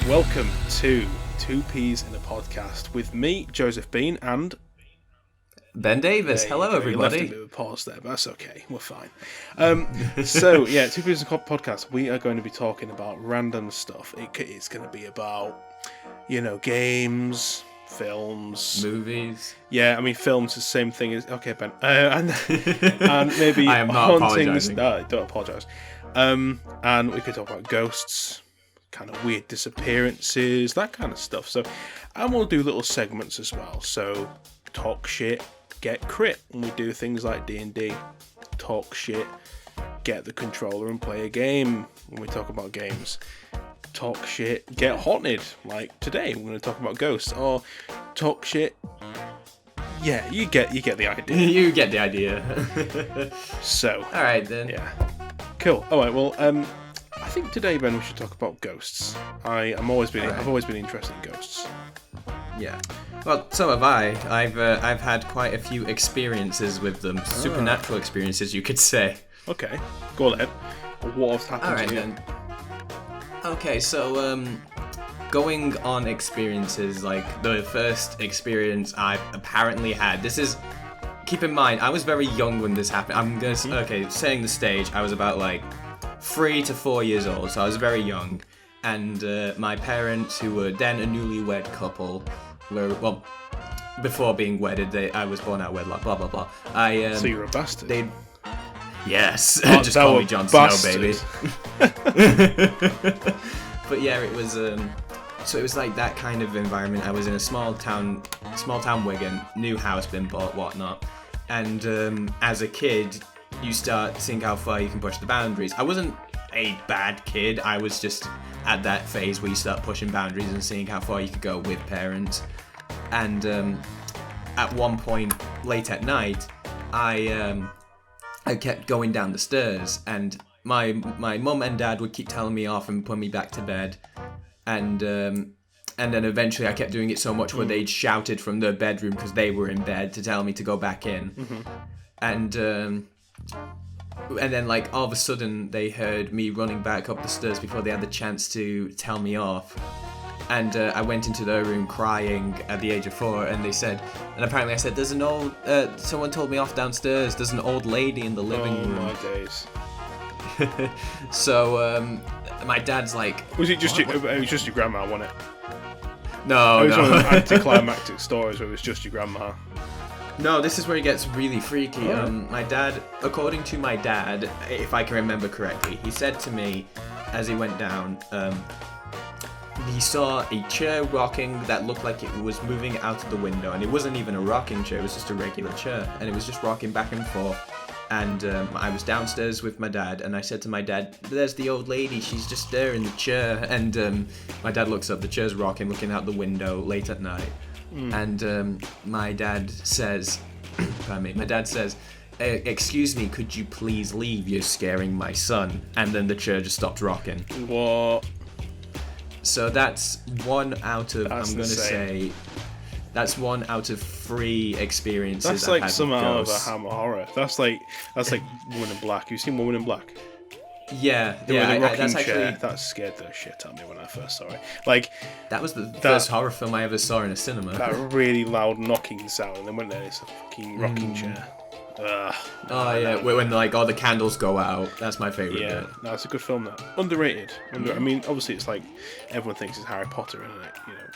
Welcome to Two Peas in a Podcast with me, Joseph Bean, and Ben Davis. Hello, everybody. You left a bit of a pause there, but that's okay. We're fine. Two Peas in a Podcast. We are going to be talking about random stuff. It's going to be about, games, films, movies. Yeah, I mean, films is the same thing as Ben, and maybe I am not apologizing. No, don't apologize. And we could talk about ghosts, kind of weird disappearances, that kind of stuff. And we'll do little segments as well. So, talk shit, get crit. And we do things like D&D. Talk shit, get the controller and play a game when we talk about games. Talk shit, get haunted. Like today, we're going to talk about ghosts. Or talk shit. Yeah, you get the idea. You get the idea. So. All right, then. Yeah. Cool. All right, well, I think today, Ben, we should talk about ghosts. I've always been interested in ghosts. Yeah. Well, so have I. I've had quite a few experiences with them. Supernatural experiences, you could say. Okay. Go ahead. What has happened All right, to you? then. Okay, so going on experiences, like the first experience I've apparently had. This is. Keep in mind, I was very young when this happened. I'm gonna setting the stage. I was about 3 to 4 years old, so I was very young, and my parents, who were then a newlywed couple, before being wedded, I was born out of wedlock. Blah blah blah. So you're a bastard. Yes, just call me Jon Snow, baby. But yeah, it was. So it was like that kind of environment. I was in a small town Wigan, new house been bought, whatnot. And as a kid, you start seeing how far you can push the boundaries. I wasn't a bad kid. I was just at that phase where you start pushing boundaries and seeing how far you could go with parents. And at one point, late at night, I kept going down the stairs, and my mum and dad would keep telling me off and put me back to bed. And then eventually I kept doing it so much where they'd shouted from their bedroom because they were in bed to tell me to go back in. Mm-hmm. And then all of a sudden they heard me running back up the stairs before they had the chance to tell me off. And I went into their room crying at the age of 4, and apparently I said, there's an old, someone told me off downstairs, there's an old lady in the living room. Oh my days. So, my dad's like... Was it just it was just your grandma, wasn't it? No, It was one of the anticlimactic stories where it was just your grandma. No, this is where it gets really freaky. My dad, according to my dad, if I can remember correctly, he said to me as he went down, he saw a chair rocking that looked like it was moving out of the window, and it wasn't even a rocking chair, it was just a regular chair, and it was just rocking back and forth. And I was downstairs with my dad, and I said to my dad, there's the old lady, she's just there in the chair. And my dad looks up, the chair's rocking, looking out the window late at night. And my dad says, excuse me, could you please leave? You're scaring my son. And then the chair just stopped rocking. What? So that's one out of, that's one out of 3 experiences. That's like some out of a Hammer horror. That's like Woman in Black. You've seen Woman in Black? Yeah, The rocking that's chair. actually... That scared the shit out of me when I first saw it. That was the first horror film I ever saw in a cinema. That really loud knocking sound, and then when there's a fucking rocking chair. When all the candles go out. That's my favourite bit. Yeah, no, it's a good film. That underrated. I mean, obviously, it's like everyone thinks it's Harry Potter, isn't it?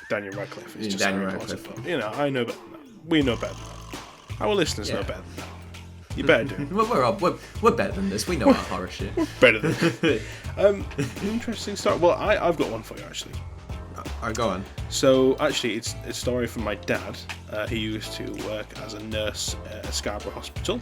Daniel Radcliffe is just Daniel Harry Radcliffe. Potter. But, I know better than that. We know better than that. Our listeners know better than that. You better do. We're better than this. We know our horror shit. Better than that. Interesting story. Well, I've got one for you actually. Go on. So actually, it's a story from my dad. He used to work as a nurse at Scarborough Hospital.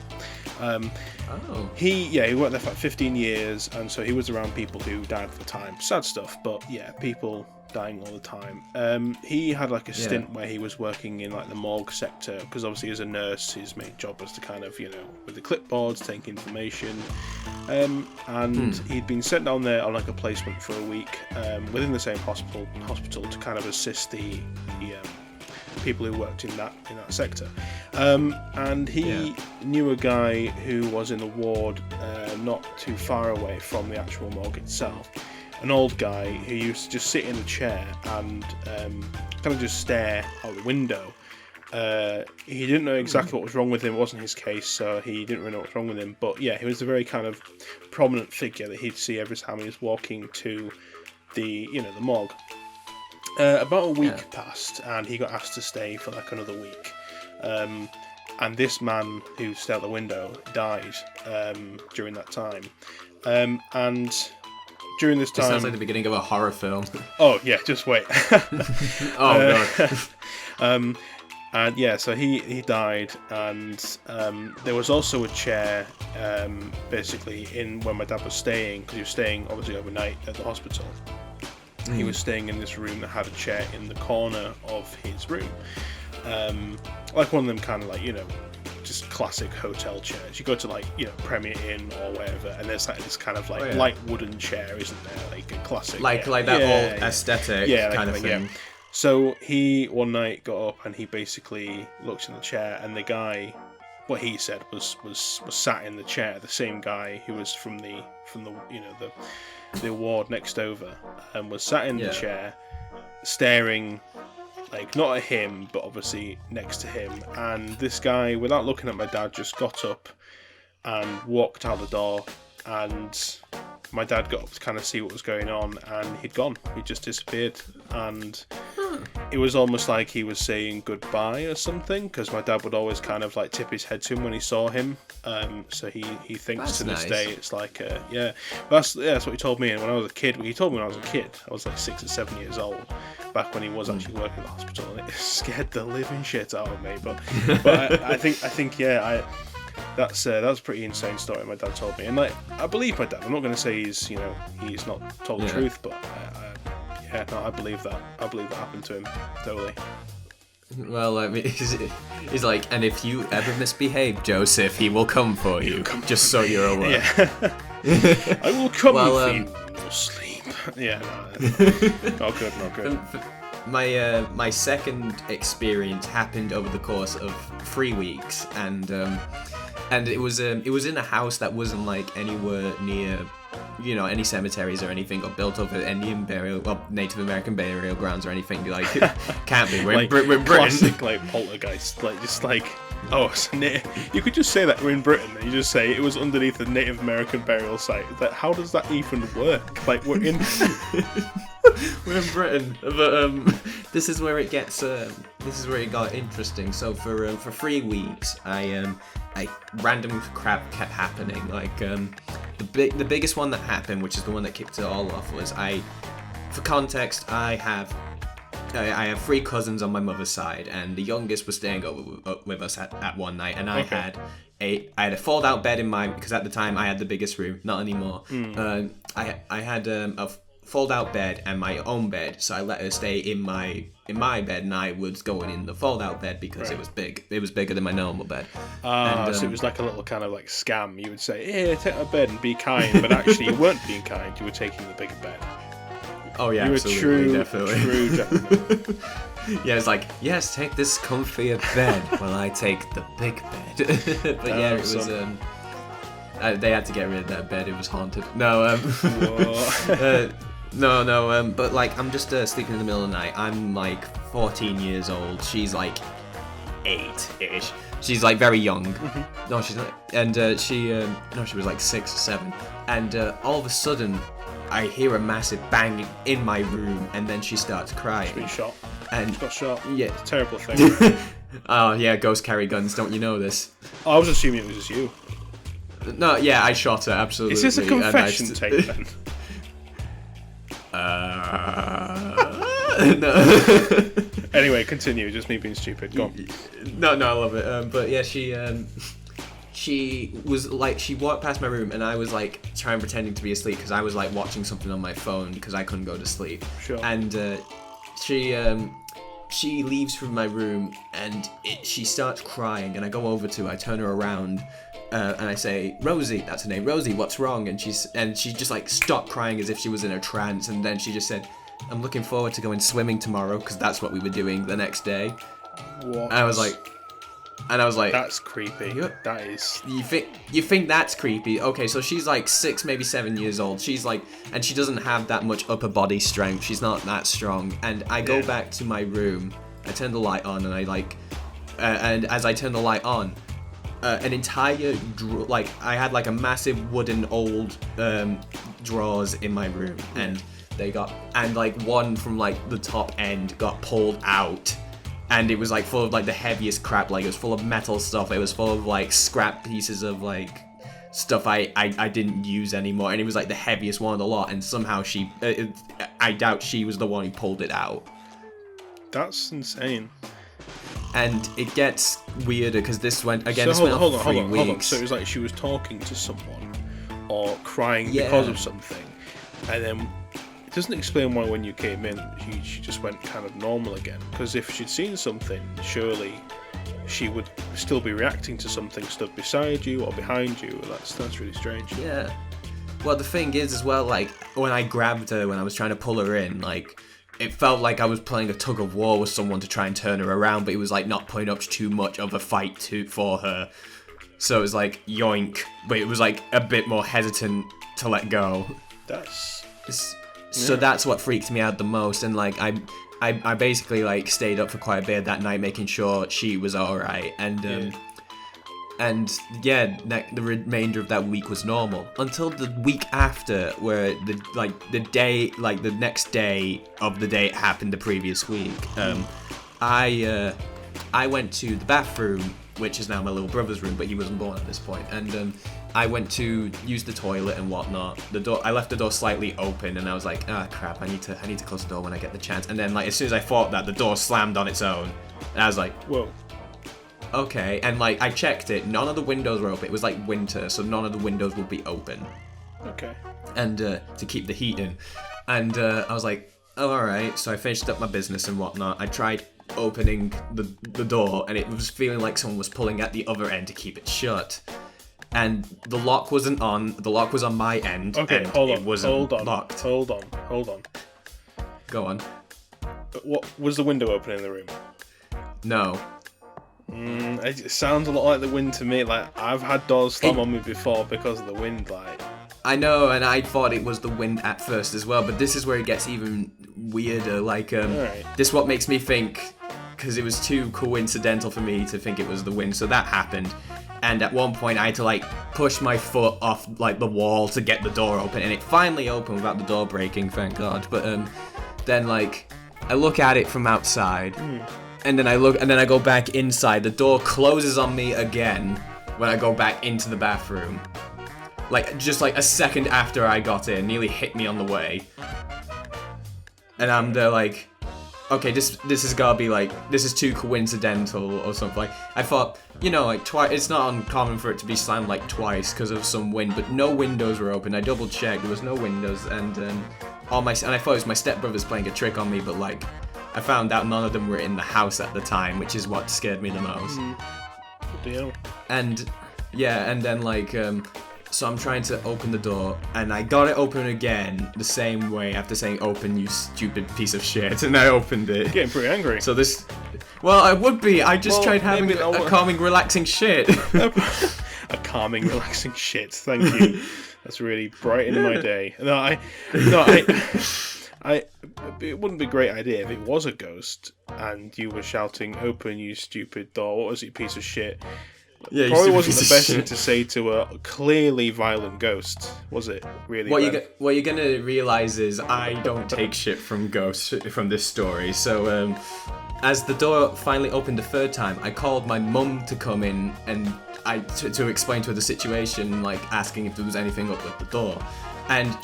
He worked there for 15 years, and so he was around people who died at the time. Sad stuff, but yeah, people dying all the time. He had a stint where he was working in the morgue sector, because obviously as a nurse his main job was to kind of with the clipboards take information, and he'd been sent down there on a placement for a week within the same hospital to kind of assist the people who worked in that sector, and he knew a guy who was in the ward not too far away from the actual morgue itself. an old guy who used to just sit in a chair and kind of just stare out the window. He didn't know exactly what was wrong with him. It wasn't his case, so he didn't really know what was wrong with him. But yeah, he was a very kind of prominent figure that he'd see every time he was walking to the morgue. About a week passed, and he got asked to stay for like another week. And this man who stayed out the window died during that time. And during this time, sounds like the beginning of a horror film. Oh yeah, just wait. Oh god. And yeah, so he died, and there was also a chair, basically in where my dad was staying, because he was staying obviously overnight at the hospital. He was staying in this room that had a chair in the corner of his room, like one of them kind of like just classic hotel chairs. You go to like Premier Inn or wherever, and there's like this kind of like light wooden chair, isn't there? Like a classic, like that old aesthetic kind of thing. So he one night got up and he basically looked in the chair, and the guy, what he said was sat in the chair, the same guy who was from the the ward next over, and was sat in the chair, staring, like not at him, but obviously next to him. And this guy, without looking at my dad, just got up and walked out the door, and my dad got up to kind of see what was going on, and he'd gone. He just disappeared, and it was almost like he was saying goodbye or something, because my dad would always kind of like tip his head to him when he saw him. So he thinks that's to this nice. day it's like that's what he told me. And when I was a kid, he told me when I was a kid, I was like 6 or 7 years old, back when he was actually working at the hospital, and it scared the living shit out of me. But I think that was a pretty insane story my dad told me, and like I believe my dad. I'm not going to say he's not told the truth, but I believe that. I believe that happened to him totally. Well, I mean, he's like, and if you ever misbehave, Joseph, he will come for you. Just so you're aware. Yeah. I will come if you sleep. Yeah, not good. My second experience happened over the course of 3 weeks, and it was in a house that wasn't like anywhere near any cemeteries or anything, or built over Native American burial grounds or anything. Like, can't be. We're like, in Britain. Classic, like poltergeist, like just like it's you could just say that we're in Britain, and you just say it was underneath a Native American burial site. Like, how does that even work? Like, we're in we're in Britain, but this is where it gets. This is where it got interesting. So for 3 weeks, I random crap kept happening. Like the biggest one that happened, which is the one that kicked it all off, was for context, I have 3 cousins on my mother's side, and the youngest was staying over with us at one night, and I had a fold-out bed in my, because at the time I had the biggest room, not anymore. I had a fold-out bed and my own bed, so I let her stay in my bed, and I was going in the fold-out bed because it was big. It was bigger than my normal bed. So it was like a little kind of like scam. You would say, "Hey, take my bed and be kind," but actually you weren't being kind. You were taking the bigger bed. Oh yeah, you absolutely, were definitely. True gentleman. Yeah, it's like, yes, take this comfier bed while I take the big bed. But yeah, it was. They had to get rid of that bed. It was haunted. No, no. But like, I'm just sleeping in the middle of the night. I'm like 14 years old. She's like 8-ish. She's like very young. Mm-hmm. No, she's not. And she was like 6 or 7. And all of a sudden, I hear a massive bang in my room, and then she starts crying. She's been shot. And she got shot. Yeah, it's a terrible thing. Oh yeah, ghosts carry guns. Don't you know this? I was assuming it was just you. No, yeah, I shot her, absolutely. Is this a confession tape then? No. Anyway, continue. Just me being stupid. Go on. No, I love it. But yeah, she was like, she walked past my room, and I was like trying pretending to be asleep because I was like watching something on my phone because I couldn't go to sleep. Sure. And she leaves from my room, and she starts crying, and I go over to her, I turn her around, and I say, "Rosie," that's her name, "Rosie, what's wrong?" And she just like stopped crying as if she was in a trance, and then she just said, "I'm looking forward to going swimming tomorrow," because that's what we were doing the next day. What? And I was like, And I was like, That's creepy. That is. You think that's creepy? Okay, so she's like 6, maybe 7 years old. She's like, and she doesn't have that much upper body strength. She's not that strong. And I go back to my room. I turn the light on, and I like, and as I turn the light on, an entire I had like a massive wooden old drawers in my room, and like one from like the top end got pulled out. And it was like full of like the heaviest crap, like it was full of metal stuff, it was full of like scrap pieces of like stuff I didn't use anymore, and it was like the heaviest one of the lot, and somehow I doubt she was the one who pulled it out. That's insane. And it gets weirder because this went on for 3 weeks. So it was like she was talking to someone or crying because of something, and then it doesn't explain why when you came in she just went kind of normal again. Because if she'd seen something, surely she would still be reacting to something stood beside you or behind you. That's really strange. Yeah. Well, the thing is as well, like when I grabbed her when I was trying to pull her in, like it felt like I was playing a tug of war with someone to try and turn her around, but it was like not putting up too much of a fight for her. So it was like yoink, but it was like a bit more hesitant to let go. So that's what freaked me out the most, and like I basically like stayed up for quite a bit that night making sure she was alright, and the remainder of that week was normal until the week after, where the next day of the day it happened the previous week. I went to the bathroom, which is now my little brother's room, but he wasn't born at this point, and I went to use the toilet and whatnot. I left the door slightly open, and I was like, crap, I need to close the door when I get the chance. And then like as soon as I thought that, the door slammed on its own, and I was like, whoa. Okay, and like I checked it, none of the windows were open. It was like winter, so none of the windows would be open. Okay. And to keep the heat in, and I was like, oh, all right. So I finished up my business and whatnot. I tried opening the door, and it was feeling like someone was pulling at the other end to keep it shut. And the lock wasn't on. The lock was on my end. Okay, and hold on. It wasn't locked. Hold on. Go on. What was the window open in the room? No. It sounds a lot like the wind to me. Like I've had doors slam on me before because of the wind. Like I know, and I thought it was the wind at first as well. But this is where it gets even weirder. Like this what makes me think, because it was too coincidental for me to think it was the wind. So that happened. And at one point I had to like push my foot off like the wall to get the door open, and it finally opened without the door breaking, thank God. But then like I look at it from outside, and then I go back inside. The door closes on me again when I go back into the bathroom. Like just like a second after I got in, nearly hit me on the way. And I'm there like, okay, this has gotta be like, this is too coincidental or something. Like I thought, like twice. It's not uncommon for it to be slammed like twice because of some wind, but no windows were open. I double checked, there was no windows, and I thought it was my stepbrothers playing a trick on me, but like I found out none of them were in the house at the time, which is what scared me the most. Good deal. And then like so I'm trying to open the door, and I got it open again the same way after saying "open, you stupid piece of shit," and I opened it. Getting pretty angry. So this, well, I would be. I just tried having a calming, relaxing shit. A calming, relaxing shit. Thank you. That's really brightening my day. It wouldn't be a great idea if it was a ghost and you were shouting, "Open, you stupid door! What was it, piece of shit?" Yeah, probably wasn't the best thing to say to a clearly violent ghost, was it? Really? What you're gonna realize is I don't take shit from ghosts from this story. So as the door finally opened the third time, I called my mum to come in and to explain to her the situation, like asking if there was anything up with the door. And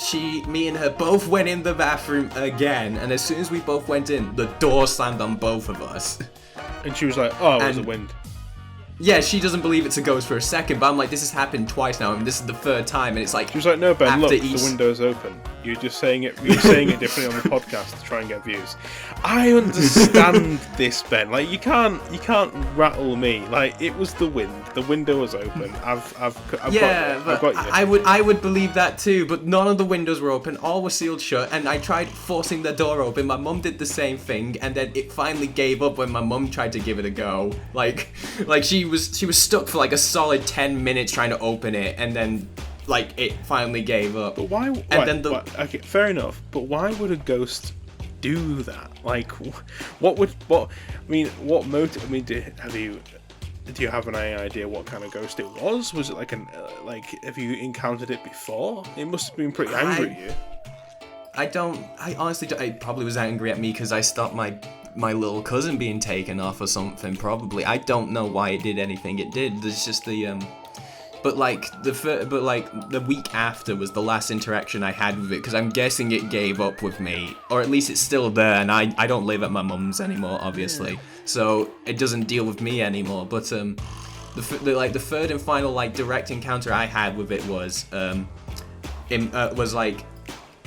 me and her both went in the bathroom again, and as soon as we both went in, the door slammed on both of us. And she was like, "Oh, it was the wind." Yeah, she doesn't believe it's a ghost for a second, but I'm like, this has happened twice now, and this is the third time, and it's like... She was like, "No, Ben, look, the window's open." You're just saying it. You're saying it differently on the podcast to try and get views. I understand this, Ben. Like you can't rattle me. Like it was the wind. The window was open. I've got you. I would believe that too, but none of the windows were open. All were sealed shut, and I tried forcing the door open. My mum did the same thing, and then it finally gave up when my mum tried to give it a go. Like she was stuck for like a solid 10 minutes trying to open it, and then like it finally gave up. But why? Okay, fair enough. But why would a ghost do that? Like, what motive? I mean, do you have any idea what kind of ghost it was? Was it like have you encountered it before? It must have been pretty angry at you. I honestly don't. It probably was angry at me because I stopped my little cousin being taken off or something. Probably. I don't know why it did anything. It did. There's just But the week after was the last interaction I had with it, because I'm guessing it gave up with me, or at least it's still there, and I don't live at my mum's anymore, obviously, so it doesn't deal with me anymore. But the third and final like direct encounter I had with it was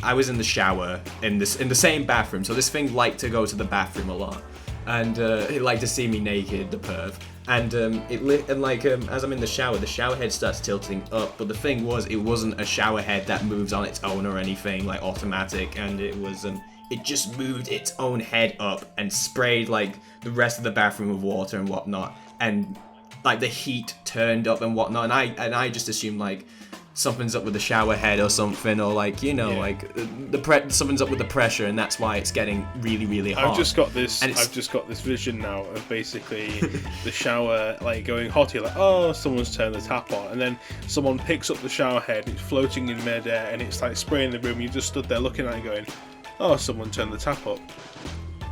I was in the shower in the same bathroom, so this thing liked to go to the bathroom a lot, and it liked to see me naked, the perv. And as I'm in the shower head starts tilting up. But the thing was, it wasn't a shower head that moves on its own or anything like automatic, and it was it just moved its own head up and sprayed like the rest of the bathroom with water and whatnot, and like the heat turned up and whatnot, and I just assumed like something's up with the shower head or something, or like something's up with the pressure, and that's why it's getting really, really hot. I've just got this vision now of basically the shower like going hot. You're like, oh, someone's turned the tap on, and then someone picks up the shower head, it's floating in midair, and it's like spraying the room. You just stood there looking at it, going, oh, someone turned the tap up.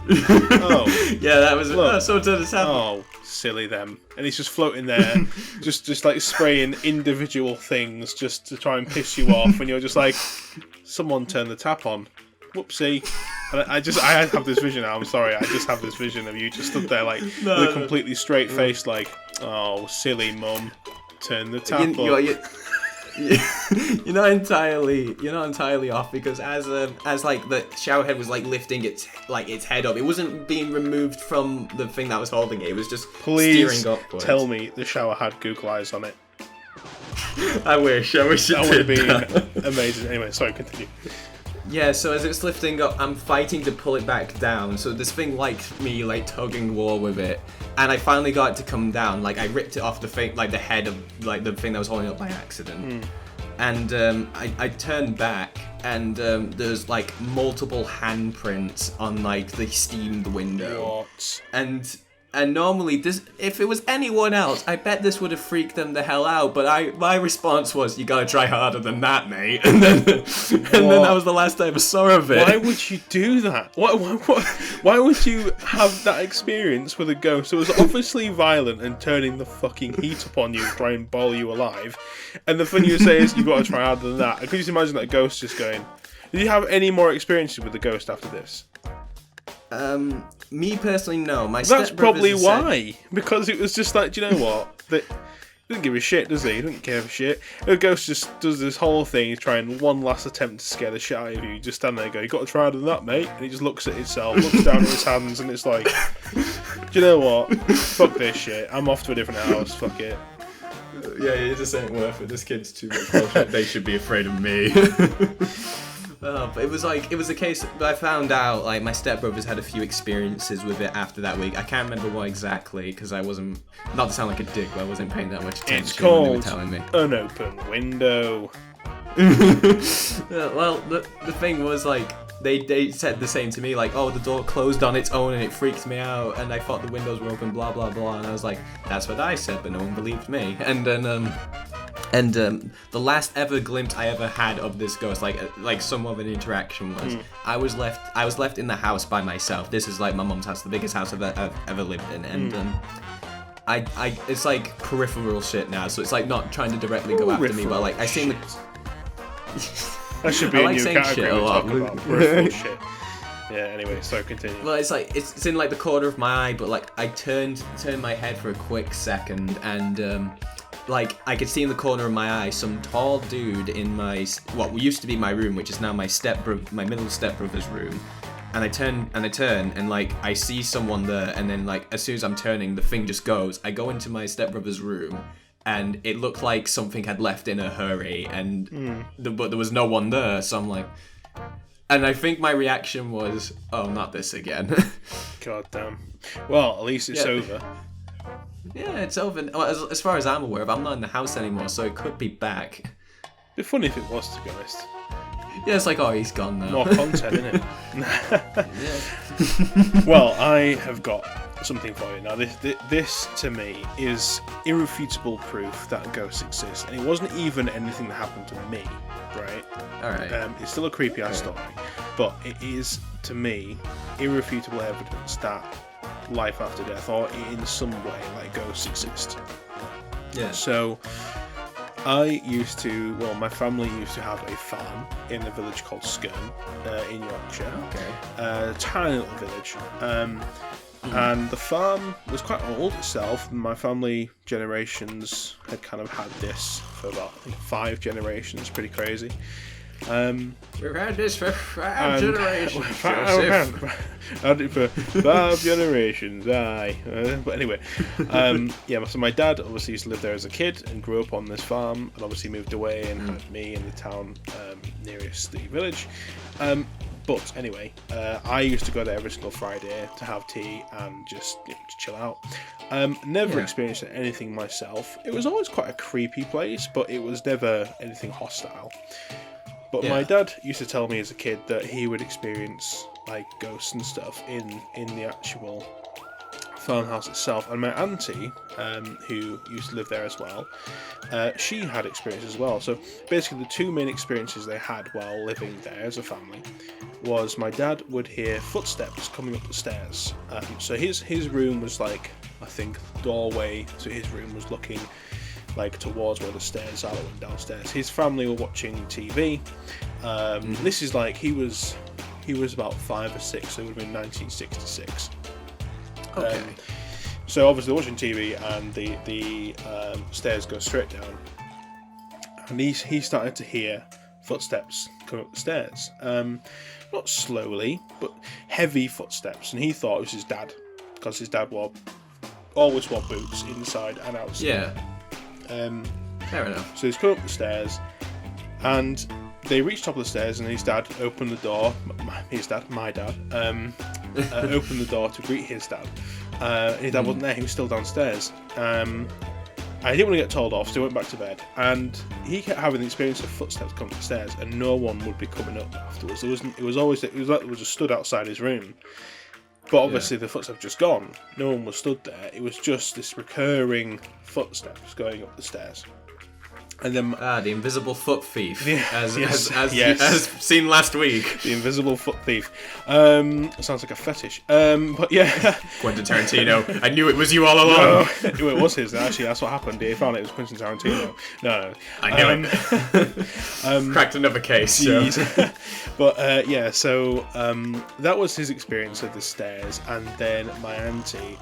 Oh yeah, that was someone turned the tap. Oh, silly them. And he's just floating there, just like spraying individual things just to try and piss you off, and you're just like, someone turned the tap on. Whoopsie. And I have this vision now, I'm sorry, I just have this vision of you just stood there like with a completely straight face, like, oh, silly mum, turn the tap on. You're not entirely off, because as like the shower head was like lifting its head up, it wasn't being removed from the thing that was holding it. It was just steering upwards. Tell me the shower had Google Eyes on it. I wish it that would have been amazing. Anyway, sorry, continue. Yeah, so as it's lifting up, I'm fighting to pull it back down. So this thing liked me like tugging war with it, and I finally got it to come down. Like I ripped it off the thing, like the head of like the thing that was holding it up by accident. And I turned back, and there's like multiple handprints on like the steamed window. What? And normally, if it was anyone else, I bet this would have freaked them the hell out. But my response was, "You gotta try harder than that, mate." And then that was the last I ever saw of it. Why would you do that? Why would you have that experience with a ghost? It was obviously violent and turning the fucking heat upon you to try and boil you alive. And the thing you say is, "You gotta try harder than that." I could just imagine that ghost just going. Did you have any more experiences with the ghost after this? Me personally, no. That's probably why. Because it was just like, do you know what? He doesn't give a shit, does he? He doesn't give a shit. The ghost just does this whole thing. He's trying one last attempt to scare the shit out of you. You just stand there and go, you got to try harder than that, mate. And he just looks at itself, looks down at his hands, and it's like, do you know what? Fuck this shit. I'm off to a different house. Fuck it. Yeah, it just ain't worth it. This kid's too much. They should be afraid of me. But it was a case that I found out, like, my stepbrothers had a few experiences with it after that week. I can't remember what exactly, because I wasn't, not to sound like a dick, but I wasn't paying that much attention. It's called when they were telling me. An open window. Well, the thing was, like, they said the same to me, like, oh, the door closed on its own and it freaked me out, and I thought the windows were open, blah, blah, blah, and I was like, that's what I said, but no one believed me. And then, the last ever glimpse I ever had of this ghost, like some of an interaction was, I was left in the house by myself. This is like my mum's house, the biggest house I've ever lived in, and I it's like peripheral shit now, so it's like not trying to directly go after me, but like I seen the. That should be a new category we talk about. Peripheral shit. Yeah, anyway, so continue. Well, it's like it's in like the corner of my eye, but like I turned my head for a quick second, and like I could see in the corner of my eye some tall dude in what used to be my room, which is now my middle stepbrother's room. And I turn and like I see someone there, and then like as soon as I'm turning, the thing just goes. I go into my stepbrother's room, and it looked like something had left in a hurry, and but there was no one there. So I'm like, and I think my reaction was, "Oh, not this again." God damn. Well, at least it's over. Yeah, it's over. Well, as far as I'm aware of, I'm not in the house anymore, so it could be back. It'd be funny if it was, to be honest. Yeah, it's like, oh, he's gone now. More content, isn't it? Yeah. Well, I have got something for you. Now, this to me is irrefutable proof that ghosts exist. And it wasn't even anything that happened to me, right? Alright. It's still a creepy-ass story. But it is, to me, irrefutable evidence that life after death, or in some way, like ghosts exist. Yeah. So, my family used to have a farm in a village called Skern in Yorkshire. Okay. A tiny little village. And the farm was quite old itself. My family generations had kind of had this for about, I think, 5 generations. Pretty crazy. We've had this for 5 generations. Had it for 5 generations, aye. But anyway, so my dad obviously used to live there as a kid and grew up on this farm, and obviously moved away and had me in the town nearest the village. But anyway, I used to go there every single Friday to have tea and just to chill out. Never experienced anything myself. It was always quite a creepy place, but it was never anything hostile. But my dad used to tell me as a kid that he would experience like ghosts and stuff in the actual farmhouse itself. And my auntie, who used to live there as well, she had experience as well. So basically the 2 main experiences they had while living there as a family was my dad would hear footsteps coming up the stairs. So his room was like, I think, the doorway to his room was looking like towards where the stairs are that went downstairs. His family were watching TV. This is like he was about 5 or 6, so it would have been 1966. Okay. So obviously they're watching TV, and the stairs go straight down, and he started to hear footsteps coming up the stairs. Not slowly, but heavy footsteps, and he thought it was his dad, because his dad always wore boots inside and outside. Yeah. Fair enough. So he's come up the stairs, and they reached top of the stairs, and his dad opened the door. My dad, opened the door to greet his dad. And his dad wasn't there; he was still downstairs. I didn't want to get told off, so he went back to bed. And he kept having the experience of footsteps coming up the stairs, and no one would be coming up afterwards. It was like it was just stood outside his room. But obviously the footsteps just gone. No one was stood there. It was just this recurring footsteps going up the stairs. And then the invisible foot thief, as seen last week. The invisible foot thief. Sounds like a fetish. But yeah. Quentin Tarantino. I knew it was you all along. No, it was his. Actually, that's what happened. He found it was Quentin Tarantino. No. I knew it. Cracked another case. But so that was his experience of the stairs. And then my auntie,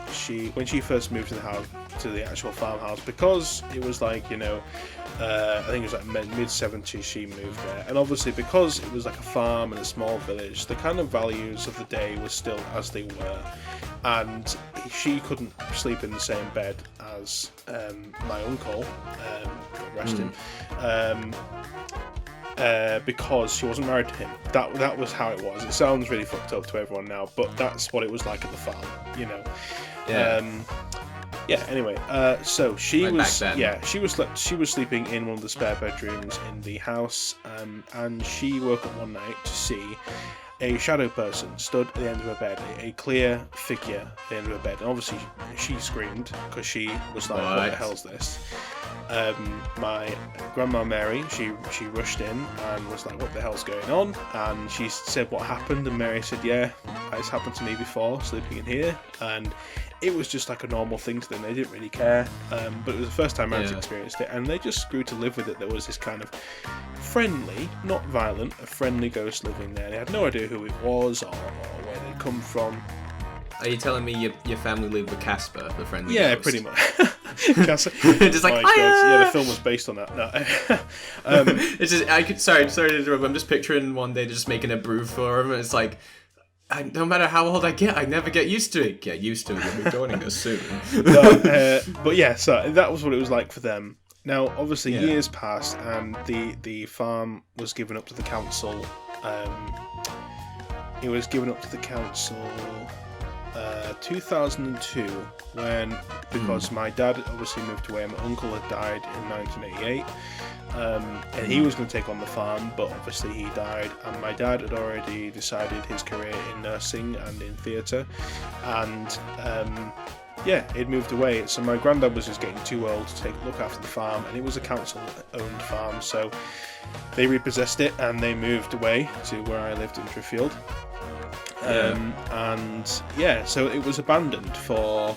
when she first moved to the house, to the actual farmhouse, because it was like, I think it was like mid-70s she moved there, and obviously because it was like a farm and a small village, the kind of values of the day were still as they were, and she couldn't sleep in the same bed as my uncle, God rest him, because she wasn't married to him. That was how it was. It sounds really fucked up to everyone now, but that's what it was like at the farm, Anyway, so she was sleeping in one of the spare bedrooms in the house, and she woke up one night to see a shadow person stood at the end of her bed, a clear figure at the end of her bed. And obviously she screamed because she was like, "What the hell's this?" My grandma Mary, she rushed in and was like, "What the hell's going on?" And she said what happened, and Mary said, "Yeah, it's happened to me before, sleeping in here." And it was just like a normal thing to them. They didn't really care, but it was the first time I'd experienced it, and they just grew to live with it. There was this kind of friendly, not violent, a friendly ghost living there. They had no idea who it was or where they'd come from. Are you telling me your family lived with Casper, the friendly ghost? ghost? Pretty much. Just like, my God. Yeah, the film was based on that. No. It's just sorry to interrupt. I'm just picturing one day just making a brew for him, and it's like, no matter how old I get, I never get used to it. Get used to it. You'll be joining us soon. But yeah, so that was what it was like for them. Now, obviously, years passed, and the farm was given up to the council. It was given up to the council 2002 because my dad obviously moved away. My uncle had died in 1988, and he was going to take on the farm, but obviously he died, and my dad had already decided his career in nursing and in theatre, and he'd moved away. So my granddad was just getting too old to look after the farm, and it was a council-owned farm, so they repossessed it and they moved away to where I lived in Driffield. So it was abandoned for.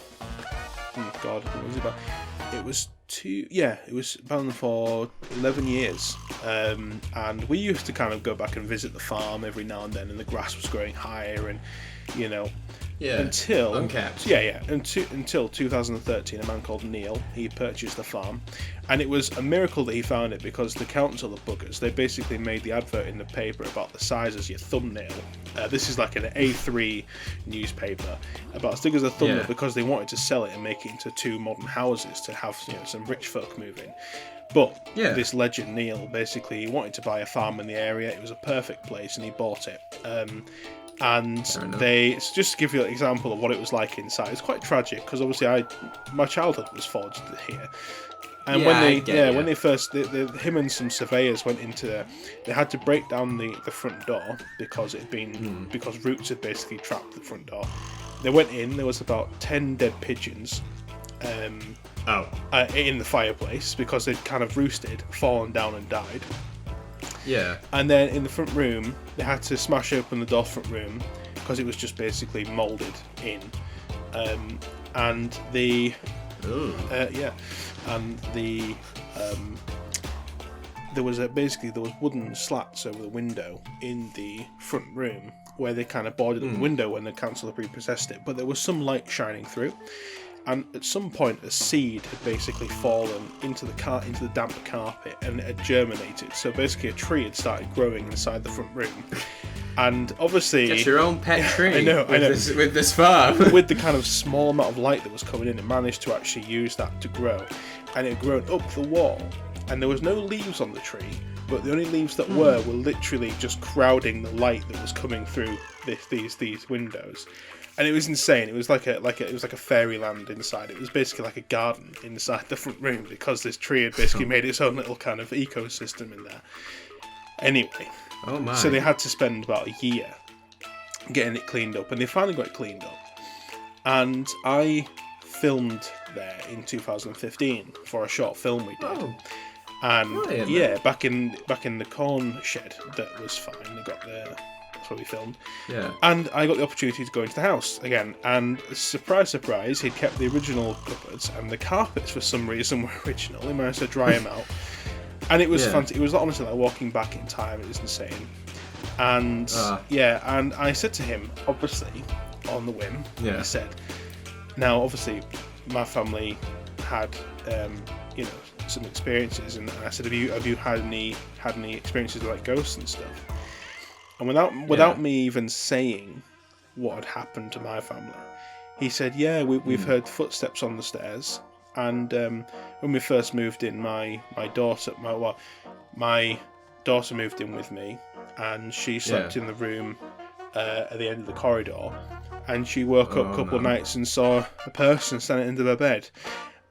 Oh God, what was it about? It was abandoned for 11 years. And we used to kind of go back and visit the farm every now and then, and the grass was growing higher, and until unkept. Until 2013, a man called Neil, he purchased the farm, and it was a miracle that he found it, because the council of buggers, they basically made the advert in the paper about the size as your thumbnail. This is like an A3 newspaper, about as big as a thumbnail, because they wanted to sell it and make it into 2 modern houses to have some rich folk move in. But this legend Neil, basically, he wanted to buy a farm in the area. It was a perfect place, and he bought it. And just to give you an example of what it was like inside, it's quite tragic, because obviously my childhood was forged here. And when they first, him and some surveyors went into there, they had to break down the front door because it had been because roots had basically trapped the front door. They went in, there was about 10 dead pigeons in the fireplace because they'd kind of roosted, fallen down and died. Yeah. And then in the front room, they had to smash open the door front room because it was just basically moulded in. There was wooden slats over the window in the front room where they kind of boarded up the window when the council had repossessed it, but there was some light shining through. And at some point, a seed had basically fallen into the damp carpet, and it had germinated. So basically, a tree had started growing inside the front room. And obviously, get your own pet tree. I know. With this farm. With the kind of small amount of light that was coming in, it managed to actually use that to grow, and it had grown up the wall. And there was no leaves on the tree, but the only leaves that were literally just crowding the light that was coming through these windows. And it was insane. It was like a fairyland inside. It was basically like a garden inside the front room, because this tree had basically made its own little kind of ecosystem in there. Anyway, so they had to spend about a year getting it cleaned up, and they finally got it cleaned up. And I filmed there in 2015 for a short film we did. Oh. And back in the corn shed, that was fine. They got there. Where we filmed. Yeah. And I got the opportunity to go into the house again, and surprise, surprise, he'd kept the original cupboards, and the carpets for some reason were original. He managed to dry them out, and it was fantastic. It was honestly like walking back in time. It was insane. And and I said to him, obviously on the whim, I said, now obviously my family had some experiences, and I said, have you had any experiences with like ghosts and stuff? And without me even saying what had happened to my family, he said, we've heard footsteps on the stairs. And when we first moved in, my daughter moved in with me, and she slept in the room at the end of the corridor. And she woke up a couple of nights and saw a person standing at the end of her bed.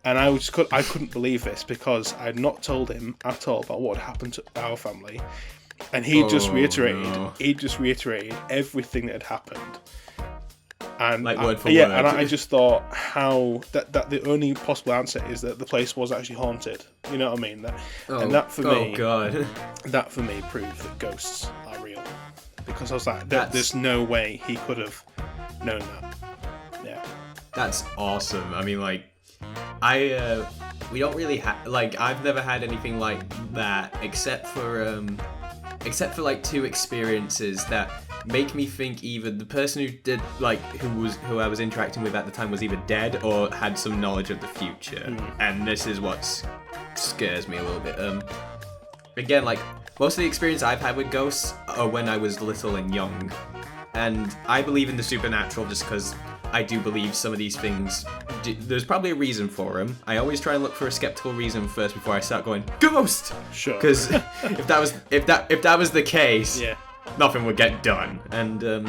And I couldn't believe this, because I had not told him at all about what had happened to our family. And he just reiterated everything that had happened. And like word for word. And I just thought how that the only possible answer is that the place was actually haunted. You know what I mean? That for me proved that ghosts are real. Because I was like, there's no way he could have known that. Yeah. That's awesome. I mean, like, we don't really I've never had anything like that except for like 2 experiences that make me think either the person who did like who I was interacting with at the time was either dead or had some knowledge of the future, and this is what scares me a little bit. Again, like most of the experience I've had with ghosts are when I was little and young, and I believe in the supernatural just because I do believe some of these things. There's probably a reason for them. I always try and look for a skeptical reason first before I start going ghost. Sure. Because if that was the case, Yeah. nothing would get done. And all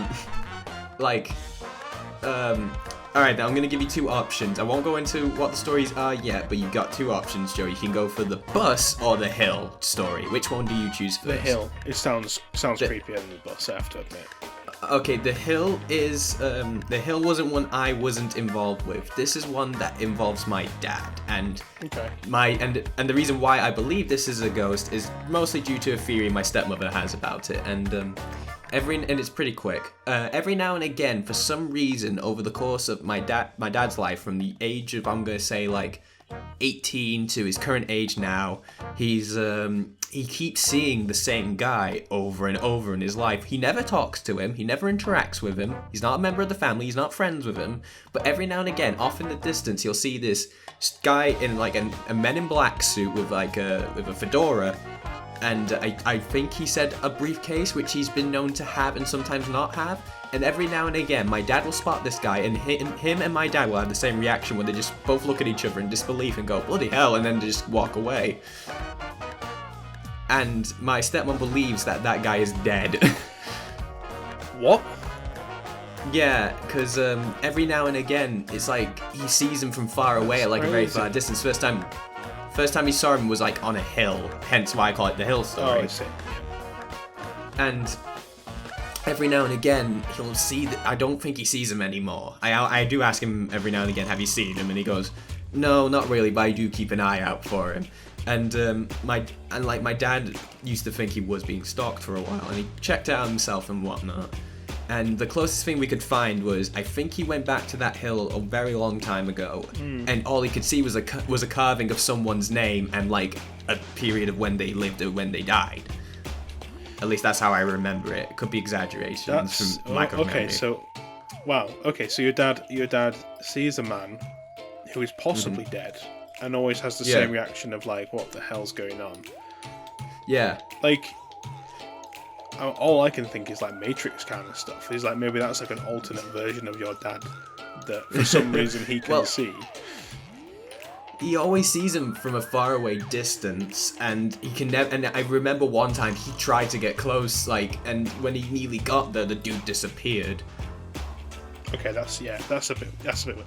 right, now I'm gonna give you two options. I won't go into what the stories are yet, but you've got two options, Joe. You can go for the bus or the hill story. Which one do you choose first? The hill. It sounds creepier than the bus, I have to admit. Okay, the hill wasn't one I wasn't involved with. This is one that involves my dad, and Okay. and the reason why I believe this is a ghost is mostly due to a theory my stepmother has about it, and it's pretty quick. Every now and again, for some reason, over the course of my dad's life, from the age of, I'm gonna say, like 18 to his current age now, he keeps seeing the same guy over and over in his life. He never talks to him, he never interacts with him, he's not a member of the family, he's not friends with him, but every now and again, off in the distance, you'll see this guy in like a Men in Black suit with like with a fedora, and I think he said a briefcase, which he's been known to have and sometimes not have. And every now and again, my dad will spot this guy, and him and my dad will have the same reaction, where they just both look at each other in disbelief and go, bloody hell, and then just walk away. And my stepmom believes that guy is dead. What? Yeah, because every now and again, it's like he sees him from far away at like a very far distance. First time he saw him was like on a hill, hence why I call it the hill story. Oh, I see. And every now and again, he'll see that. I don't think he sees him anymore. I do ask him every now and again, have you seen him? And he goes, no, not really, but I do keep an eye out for him. And my dad used to think he was being stalked for a while, and he checked out himself and whatnot. And the closest thing we could find was, I think he went back to that hill a very long time ago, and all he could see was a carving of someone's name and like a period of when they lived or when they died. At least that's how I remember it. It could be exaggerations from lack of memory. Okay, so wow. Okay, so your dad sees a man who is possibly dead and always has the same reaction of like, what the hell's going on? Yeah. Like, all I can think is like Matrix kind of stuff. Is like maybe that's like an alternate version of your dad that for some reason he can see. He always sees him from a faraway distance, and he can never. And I remember one time he tried to get close, like, and when he nearly got there, the dude disappeared. Okay, that's a bit weird.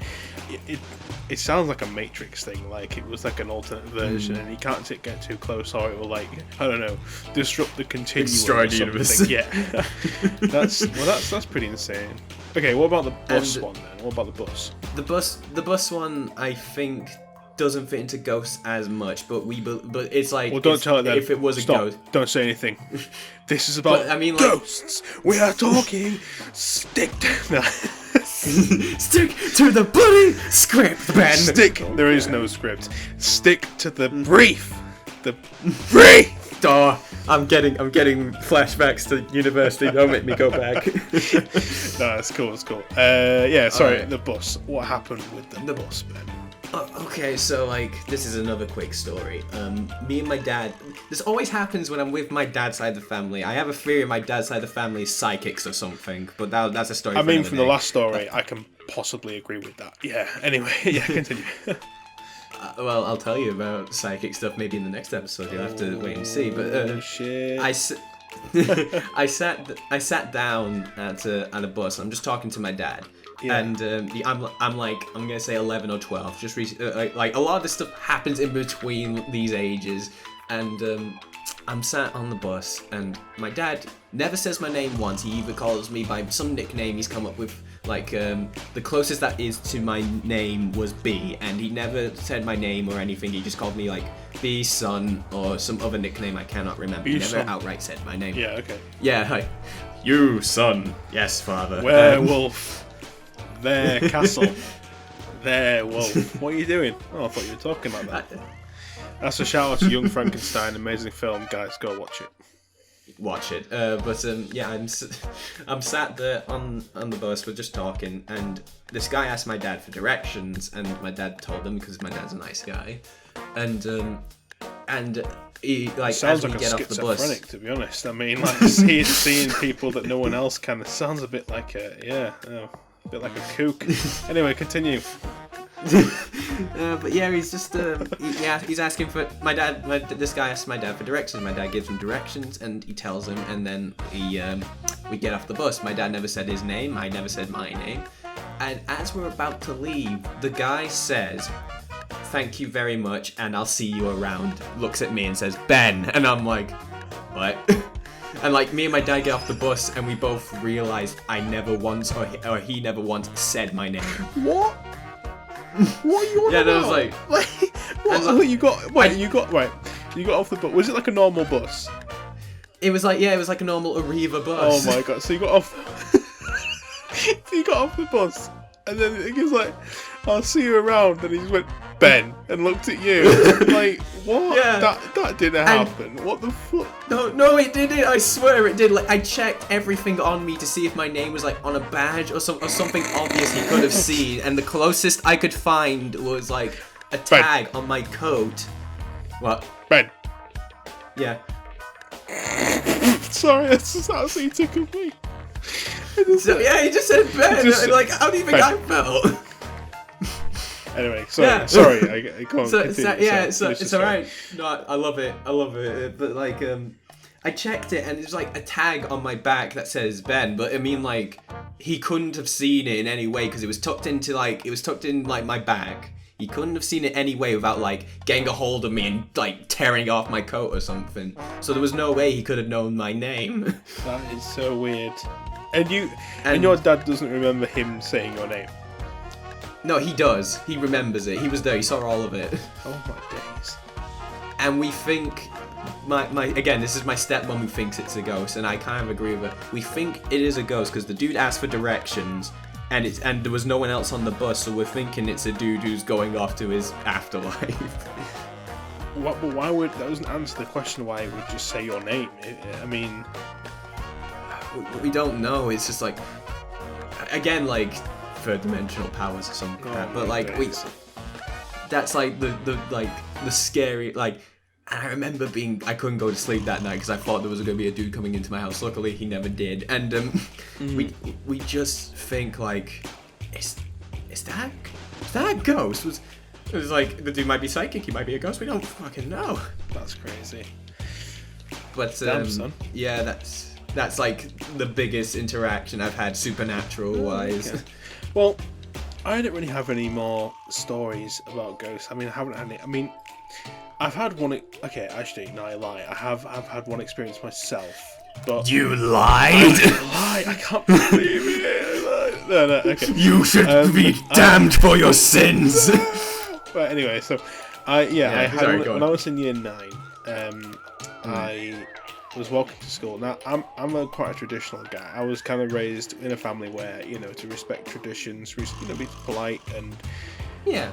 It sounds like a Matrix thing, like it was like an alternate version, and you can't get too close, or it will, like, I don't know, disrupt the continuum. Destroy the universe. Yeah, that's pretty insane. Okay, what about the bus one then? What about the bus? The bus one, I think, doesn't fit into ghosts as much, but it's like, well, don't tell it then. If it was a ghost, don't say anything. This is about ghosts. We are talking. Stick to the bloody script, Ben. There is no script. Stick to the brief. The brief. Oh, I'm getting flashbacks to university. Don't make me go back. No, it's cool. Sorry. The bus. What happened with the bus, Ben? Okay, so like this is another quick story. Me and my dad. This always happens when I'm with my dad's side of the family. I have a theory my dad's side of the family is psychics or something, but that's a story. I mean, from the last story, I can possibly agree with that. Yeah. Anyway, yeah, continue. Well, I'll tell you about psychic stuff maybe in the next episode. You'll have to wait and see. But shit. I sat down at a bus. I'm just talking to my dad. Yeah. And I'm gonna say 11 or 12. Just like a lot of this stuff happens in between these ages, and I'm sat on the bus, and my dad never says my name once. He either calls me by some nickname he's come up with. Like the closest that is to my name was B, and he never said my name or anything. He just called me like B son or some other nickname I cannot remember. He never outright said my name. Yeah. Okay. Yeah. Like, you son. Yes, father. Werewolf. There, castle. There, wolf. What are you doing? Oh, I thought you were talking about that. That's a shout out to Young Frankenstein, amazing film, guys. Go watch it. watch it. Yeah, I'm sat there on the bus. We're just talking, and this guy asked my dad for directions, and my dad told him because my dad's a nice guy, and he like sounds as we like get a off the bus. schizophrenic, to be honest. I mean, like seeing people that no one else can. It sounds a bit like a a bit like a kook. Anyway, continue. But yeah, he's just he's asking for my dad. This guy asks my dad for directions. My dad gives him directions, and he tells him, and then we get off the bus. My dad never said his name. I never said my name. And as we're about to leave, the guy says, "Thank you very much, and I'll see you around." Looks at me and says, "Ben," and I'm like, "What?" And like me and my dad get off the bus, and we both realized I never once, or he never once said my name. What? What are you on Yeah, about? and I was like, what? You got off the bus. Was it like a normal bus? It was like a normal Arriva bus. Oh my god! So you got off. You got off the bus, and then he was like, "I'll see you around." And he just went, "Ben," and looked at you like, "What? Yeah. That didn't happen. What the fuck?" No, it didn't. I swear it did. Like I checked everything on me to see if my name was like on a badge or something obvious he could have seen, and the closest I could find was like a tag on my coat. What? Ben. Yeah. Sorry, that's just how he tickled me. So yeah, he just said Ben. Like, how do you think Ben. I felt? Anyway, Yeah. sorry, I can't. So continue. it's alright. No, I love it. But like, I checked it and there's like a tag on my back that says Ben. But I mean, like, he couldn't have seen it in any way because it was tucked in my back. He couldn't have seen it any way without like getting a hold of me and like tearing off my coat or something. So there was no way he could have known my name. That is so weird. And your dad doesn't remember him saying your name. No, he does. He remembers it. He was there. He saw all of it. Oh my days. And we think my again, this is my stepmom who thinks it's a ghost, and I kind of agree with her. We think it is a ghost because the dude asked for directions, and there was no one else on the bus, so we're thinking it's a dude who's going off to his afterlife. What? But why would that doesn't answer the question? Why he would just say your name? I mean, we don't know. It's just like, again, like third dimensional powers or some crap. But like that's like the scary like. And I remember I couldn't go to sleep that night because I thought there was going to be a dude coming into my house. Luckily, he never did. And we just think like, is that a ghost? It was like the dude might be psychic. He might be a ghost. We don't fucking know. that's crazy. But Damn, son. yeah, that's like the biggest interaction I've had supernatural wise. Okay. Well, I don't really have any more stories about ghosts. I mean, I haven't had any. I mean, I've had one. Okay, actually, no, I lie. I've had one experience myself. But You lied. I can't believe it. No, okay. You should be damned for your sins. But anyway, so I had sorry, one, go on. when I was in year 9. I was walking to school. Now I'm quite a traditional guy. I was kind of raised in a family where to respect traditions, be polite and Yeah.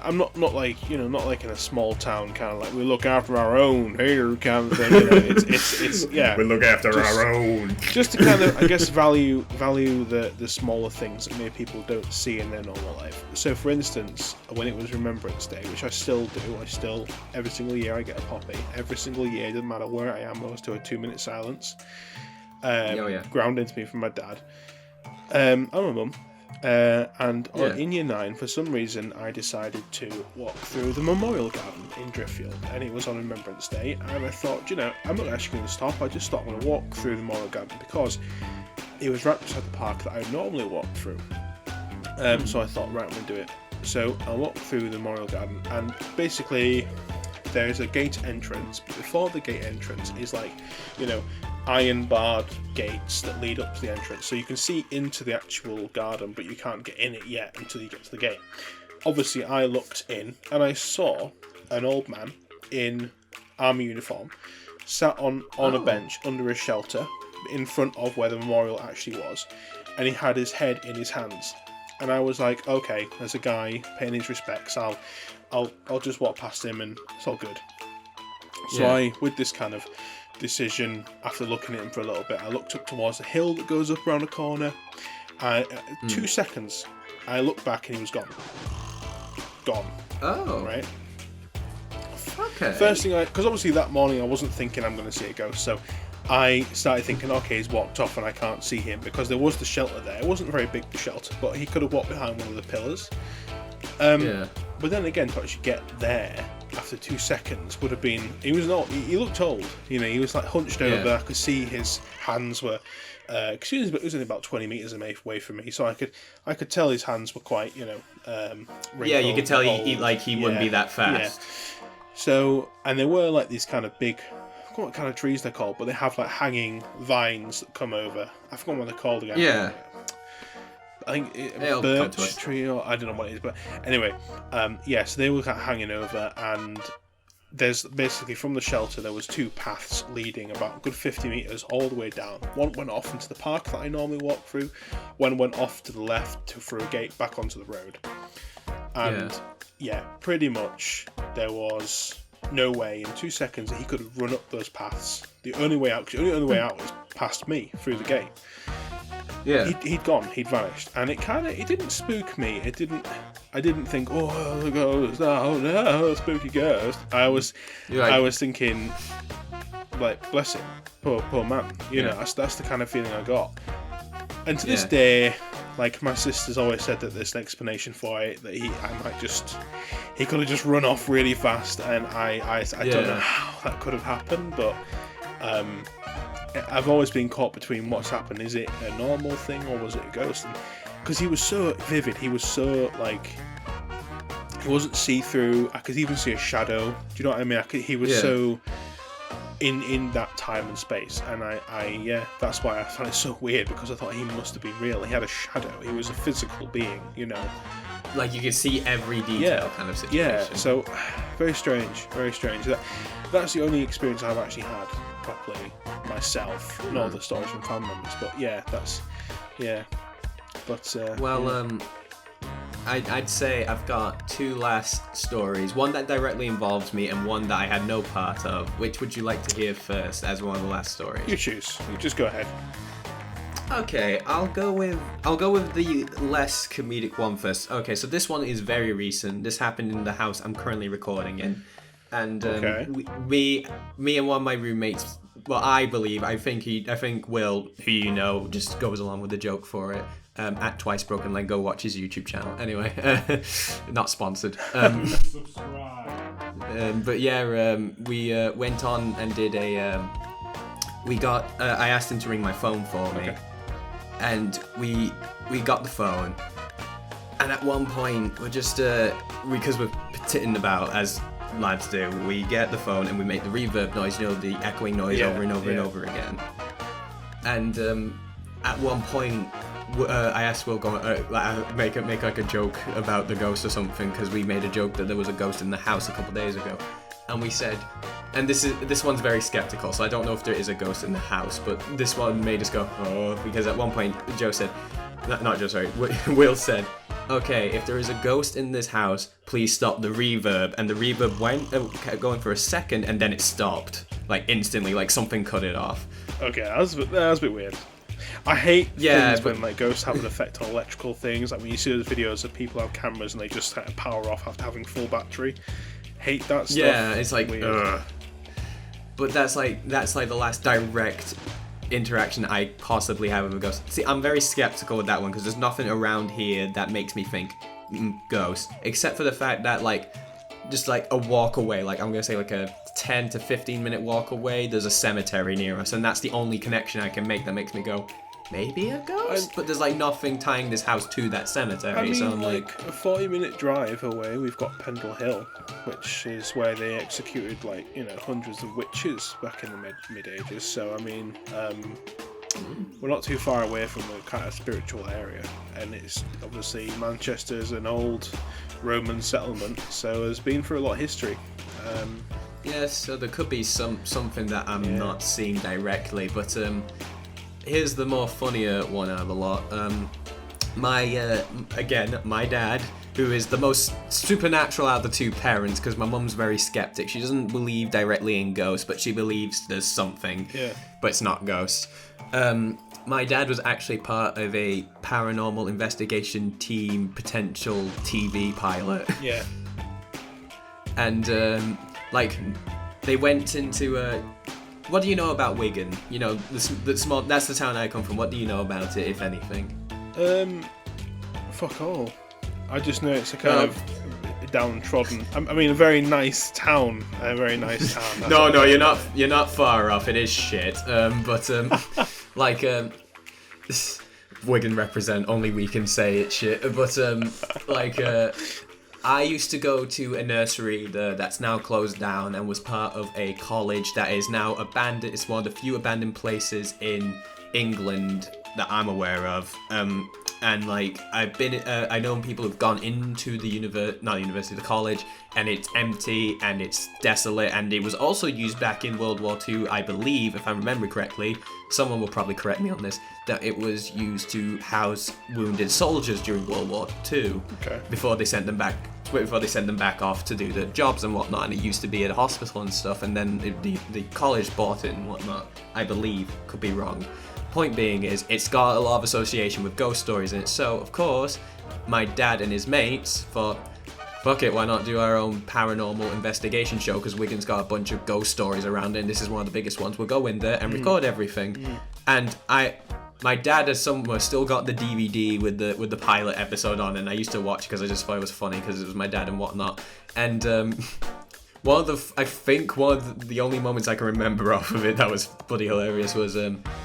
I'm not like not like in a small town kind of like we look after our own here kind of thing. It's yeah. We look after our own. Just to kind of, I guess, value the smaller things that maybe people don't see in their normal life. So, for instance, when it was Remembrance Day, which I still do, every single year I get a poppy. Every single year, doesn't matter where I am, I always do a 2-minute silence. Ground into me from my dad. And my mum. In year 9, for some reason, I decided to walk through the Memorial Garden in Driffield, and it was on Remembrance Day, and I thought, I'm not actually going to stop, I just thought I'm going to walk through the Memorial Garden, because it was right beside the park that I normally walk through. So I thought, right, I'm going to do it. So I walked through the Memorial Garden, and basically there's a gate entrance, but before the gate entrance is like, iron barred gates that lead up to the entrance, so you can see into the actual garden, but you can't get in it yet until you get to the gate. Obviously, I looked in and I saw an old man in army uniform sat on a bench under a shelter in front of where the memorial actually was, and he had his head in his hands. And I was like, okay, there's a guy paying his respects. I'll just walk past him and it's all good. So I, with this kind of decision after looking at him for a little bit. I looked up towards the hill that goes up around the corner. 2 seconds, I looked back and he was gone. Gone. Oh. Right? Okay. First thing because obviously that morning I wasn't thinking I'm going to see a ghost, so I started thinking, okay, he's walked off and I can't see him, because there was the shelter there. It wasn't very big, the shelter, but he could have walked behind one of the pillars. But then again, to actually get there after 2 seconds would have been... He looked old, you know, he was like hunched over. I could see his hands were... because he was only about 20 metres away from me, so I could tell his hands were quite, you know... yeah, you could tell he wouldn't be that fast. Yeah. So, and there were like these kind of big... I forgot what kind of trees they're called, but they have like hanging vines that come over. I forgot what they're called again. Yeah. I think birch tree, or I don't know what it is, but anyway, so they were kind of hanging over, and there's basically from the shelter there was 2 paths leading about a good 50 metres all the way down. One went off into the park that I normally walk through, one went off to the left through a gate back onto the road. And pretty much there was no way in 2 seconds that he could have run up those paths. The only way out was past me through the gate. Yeah. He'd gone. He'd vanished, and it didn't spook me. I didn't think, oh, the ghost, oh no, spooky ghost. I was thinking, like, bless him, poor man. You know, that's the kind of feeling I got. And to this day, like, my sister's always said that there's an explanation for it, that he could have just run off really fast, and I don't know how that could have happened, but I've always been caught between what's happened. Is it a normal thing or was it a ghost? Because he was so vivid, he was so, like, he wasn't see-through. I could even see a shadow. Do you know what I mean? He was so in that time and space, and I that's why I found it so weird, because I thought he must have been real. He had a shadow. He was a physical being, you know. Like, you could see every detail kind of situation. Yeah, so very strange, very strange. That's the only experience I've actually had properly myself. Not all the stories from family members, but But I'd say I've got 2 last stories. One that directly involves me, and one that I had no part of. Which would you like to hear first as one of the last stories? You choose. You just go ahead. Okay, I'll go with the less comedic one first. Okay, so this one is very recent. This happened in the house I'm currently recording in, and me and one of my roommates. Well, I think Will, who you know, just goes along with the joke for it. At Twice Broken Leg, go watch his YouTube channel. Anyway, not sponsored. Subscribe. But yeah, we went on and did a. I asked him to ring my phone for me, and we got the phone. And at one point, we're just because we're titting about as lads do, we get the phone and we make the reverb noise, you know, the echoing noise over and over and over again. And at one point, I asked Will, make like a joke about the ghost or something, because we made a joke that there was a ghost in the house a couple days ago, and we said, and this one's very skeptical, so I don't know if there is a ghost in the house, but this one made us go, oh, because at one point Will said, okay, if there is a ghost in this house, please stop the reverb. And the reverb went going for a second, and then it stopped, like instantly, like something cut it off. Okay, that was a bit weird. I hate things when like ghosts have an effect on electrical things. Like when you see those videos of people have cameras and they just power off after having full battery. Hate that stuff. Yeah, it's like, ugh. But that's like the last direct interaction I possibly have with a ghost. See, I'm very skeptical with that one, because there's nothing around here that makes me think ghost, except for the fact that, like, just like a walk away, like I'm gonna say like a 10 to 15 minute walk away, there's a cemetery near us, and that's the only connection I can make that makes me go, maybe a ghost? But there's like nothing tying this house to that cemetery. I mean, so I'm like a 40-minute drive away, we've got Pendle Hill, which is where they executed, like, you know, hundreds of witches back in the mid ages. So I mean, we're not too far away from the kind of spiritual area, and it's obviously Manchester's an old Roman settlement, so it's been through a lot of history. Yes, so there could be something that I'm not seeing directly, but here's the more funnier one out of the lot. My dad who is the most supernatural out of the two parents, because my mum's very skeptic. She doesn't believe directly in ghosts, but she believes there's something, but it's not ghosts. My dad was actually part of a paranormal investigation team potential TV pilot. Yeah. And, they went into what do you know about Wigan? You know, the small. That's the town I come from. What do you know about it, if anything? Fuck all. I just know it's a kind of downtrodden. I mean, a very nice town. A very nice town. No, you're not far off. It is shit. Wigan represent. Only we can say it's shit. But I used to go to a nursery that's now closed down and was part of a college that is now abandoned. It's one of the few abandoned places in England that I'm aware of. And I've been, I know people who've gone into the college, and it's empty and it's desolate. And it was also used back in World War II, I believe, if I remember correctly. Someone will probably correct me on this. That it was used to house wounded soldiers during World War II. Okay. Before they sent them back off to do the jobs and whatnot. And it used to be at a hospital and stuff. And then the college bought it and whatnot. I believe, could be wrong. Point being is, it's got a lot of association with ghost stories in it. So, of course, my dad and his mates thought, fuck it, why not do our own paranormal investigation show? Because Wigan's got a bunch of ghost stories around it, and this is one of the biggest ones. We'll go in there and record everything. And my dad has somewhere still got the DVD with the pilot episode on, and I used to watch because I just thought it was funny because it was my dad and whatnot. And one of the only moments I can remember off of it that was bloody hilarious was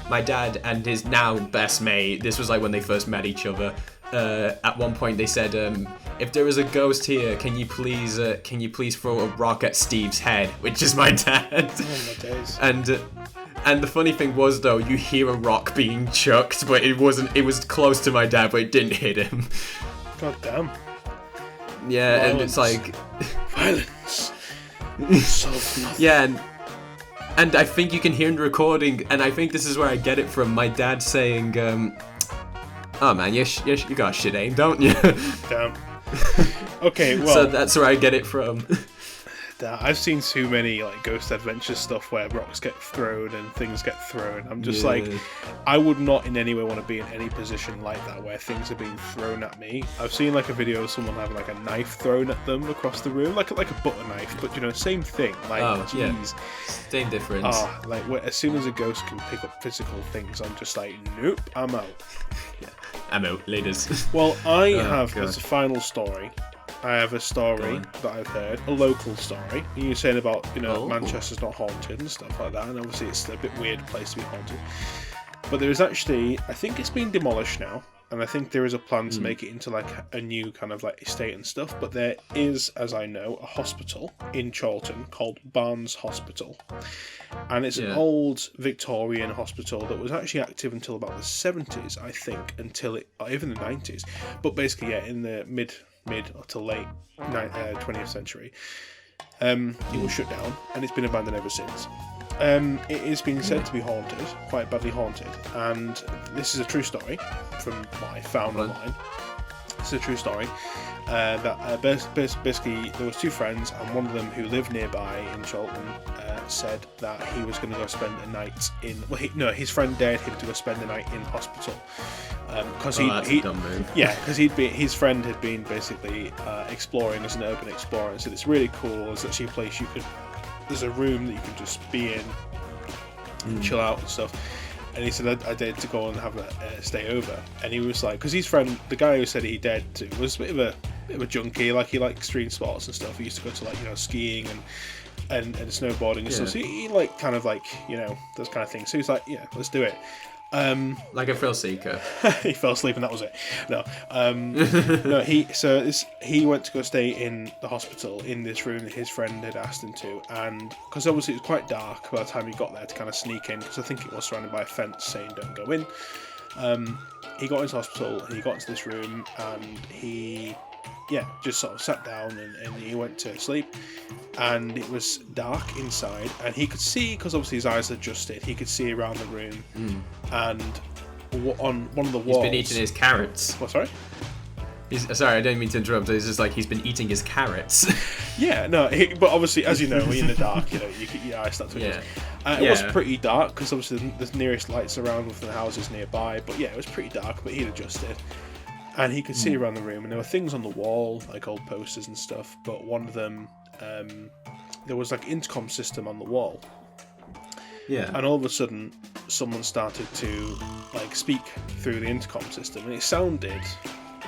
my dad and his now best mate. This was like when they first met each other. At one point they said, if there is a ghost here, can you please throw a rock at Steve's head, which is my dad. Oh my days. And the funny thing was, though, you hear a rock being chucked, but it was close to my dad, but it didn't hit him. God damn. Yeah, Violence. And it's like Violence. Yeah, and I think you can hear in the recording, and I think this is where I get it from, my dad saying, oh man, you got shit aim, don't you? Damn. Okay, well. So that's where I get it from. I've seen too many ghost adventure stuff where rocks get thrown and things get thrown. I'm just I would not in any way want to be in any position like that where things are being thrown at me. I've seen a video of someone having a knife thrown at them across the room, like a butter knife, but same thing. Jeez. Yeah. Same difference. As soon as a ghost can pick up physical things, I'm just nope, I'm out. Yeah, I'm out, ladies. Well, I have as a final story. I have a story that I've heard, a local story. You were saying about, Manchester's not haunted and stuff like that, and obviously it's a bit weird place to be haunted. But there is actually, I think it's been demolished now, and I think there is a plan to make it into a new kind of estate and stuff. But there is, as I know, a hospital in Chorlton called Barnes Hospital, and it's an old Victorian hospital that was actually active until about the 70s, I think, or even the 90s. But basically, in the mid to late 20th century, it was shut down, and it's been abandoned ever since. It is being said to be haunted, quite badly haunted, and this is a true story from what I found online. It's a true story that basically there was two friends, and one of them who lived nearby in Chorlton said that he was going to go spend a night in. His friend dared him to go spend the night in hospital because his friend had been basically exploring as an urban explorer, and said it's really cool. It's actually a place there's a room that you can just be in and chill out and stuff. And he said, I dared to go and have a stay over. And he was because his friend, the guy who said he dared to, was a bit of a junkie. He liked extreme sports and stuff. He used to go to skiing and snowboarding and stuff. So he those kind of things. So he's yeah, let's do it. Like a thrill seeker. He fell asleep and that was it. No, no. He went to go stay in the hospital in this room that his friend had asked him to, and because obviously it was quite dark by the time he got there to kind of sneak in, because I think it was surrounded by a fence saying don't go in. He got into hospital and he got into this room and he just sort of sat down and he went to sleep, and it was dark inside, and he could see, because obviously his eyes adjusted, he could see around the room, and on one of the walls... He's been eating his carrots. What, sorry? Sorry, I didn't mean to interrupt. It's just like he's been eating his carrots. Yeah, no, but obviously, as you know, in the dark, you know, your eyes start to adjust. It was pretty dark because obviously the nearest lights around within the houses nearby. But yeah, it was pretty dark, but he'd adjusted. And he could see around the room, and there were things on the wall, like old posters and stuff. But one of them, there was like intercom system on the wall. Yeah. And all of a sudden, someone started to like speak through the intercom system, and it sounded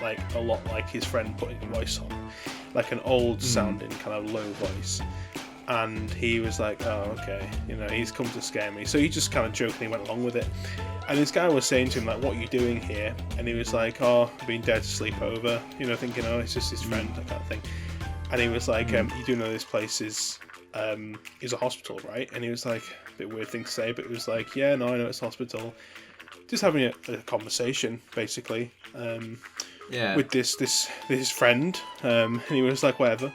like a lot like his friend putting a voice on, like an old sounding kind of low voice. And he was like, "Oh, okay, you know, he's come to scare me." So he just kind of jokingly went along with it. And this guy was saying to him, like, "What are you doing here?" And he was like, "Oh, I've been dead to sleep over," you know, thinking, "Oh, it's just his friend," that kind of thing. And he was like, "You do know this place is a hospital, right?" And he was like, a bit weird thing to say, but it was like, "Yeah, no, I know it's a hospital." Just having a conversation, basically, with this friend, and he was like, "Whatever."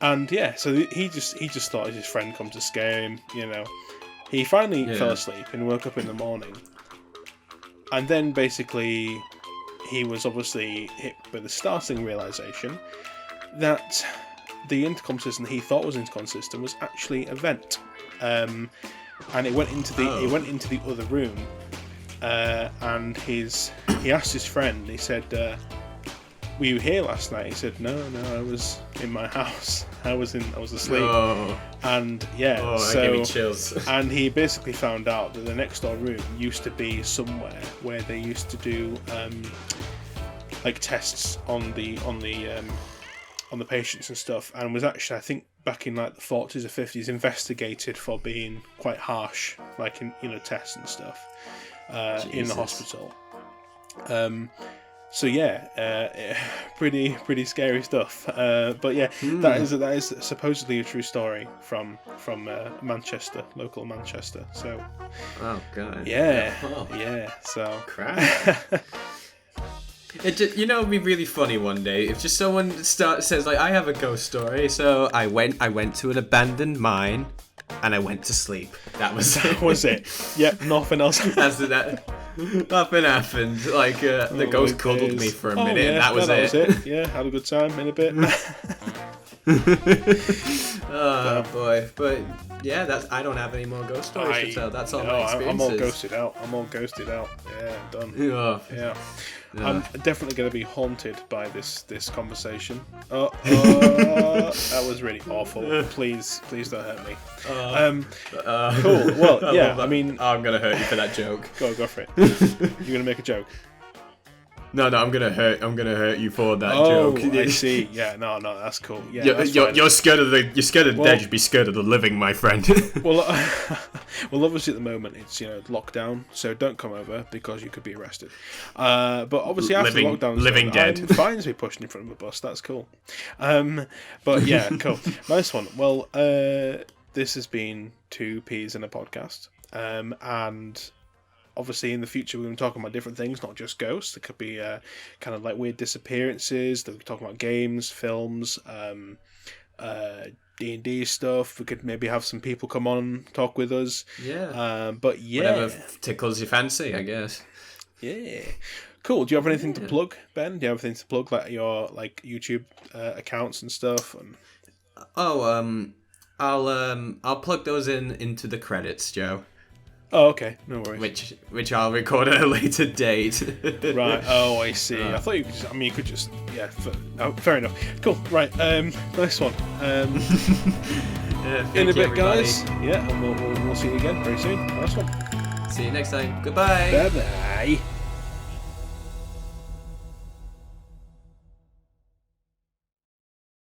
And yeah, so he just thought his friend come to scare him, you know. He finally fell asleep and woke up in the morning, and then basically he was obviously hit with the startling realization that the intercom system he thought was intercom system was actually a vent, and it went into the other room, and he asked his friend. He said, "Were you here last night?" He said, "No, I was in my house. I was asleep." Oh. And yeah, that gave me chills. And he basically found out that the next door room used to be somewhere where they used to do like tests on the patients and stuff, and was actually, I think, back in like the 40s or 50s, investigated for being quite harsh, like in, you know, tests and stuff in the hospital. So yeah, pretty scary stuff. But yeah, that is supposedly a true story from Manchester, local Manchester. So. Oh god. Yeah. Oh. Yeah. So. Crap. It just, you know, it'd be really funny one day if just someone says like, "I have a ghost story." So I went to an abandoned mine, and I went to sleep. That was it. Yep. Nothing else. Nothing happened. Like the ghost cuddled me for a minute, and that was it. Yeah, had a good time in a bit. Oh boy, but yeah, I don't have any more ghost stories to tell. That's all my experiences. I'm all ghosted out. Yeah, done. Oh. Yeah. I'm definitely going to be haunted by this conversation. That was really awful. Please don't hurt me. Cool. Well, yeah. I mean, I'm gonna hurt you for that joke. Go for it. You're gonna make a joke. No, I'm gonna hurt you for that joke. I see. Yeah, no, that's cool. Yeah, you're scared of the dead. You'd be scared of the living, my friend. well, obviously at the moment it's, you know, lockdown, so don't come over because you could be arrested. But obviously after lockdown, living dead, fines be pushed in front of a bus. That's cool. But yeah, cool, nice one. Well, this has been 2 Peas in a podcast, and. Obviously, in the future, we're going to be talking about different things, not just ghosts. It could be kind of like weird disappearances. We're talking about games, films, D&D stuff. We could maybe have some people come on and talk with us. Yeah. But yeah. Whatever tickles your fancy, I guess. Yeah. Cool. Do you have anything to plug, Ben? Do you have anything to plug, like your YouTube accounts and stuff? I'll plug those into the credits, Joe. Oh, okay. No worries. Which I'll record at a later date. Right. Oh, I see. I thought you could just... I mean, you could just... Yeah. Fair enough. Cool. Right. Nice one. In a bit, guys. Yeah, and we'll see you again very soon. Nice one. See you next time. Goodbye. Bye-bye.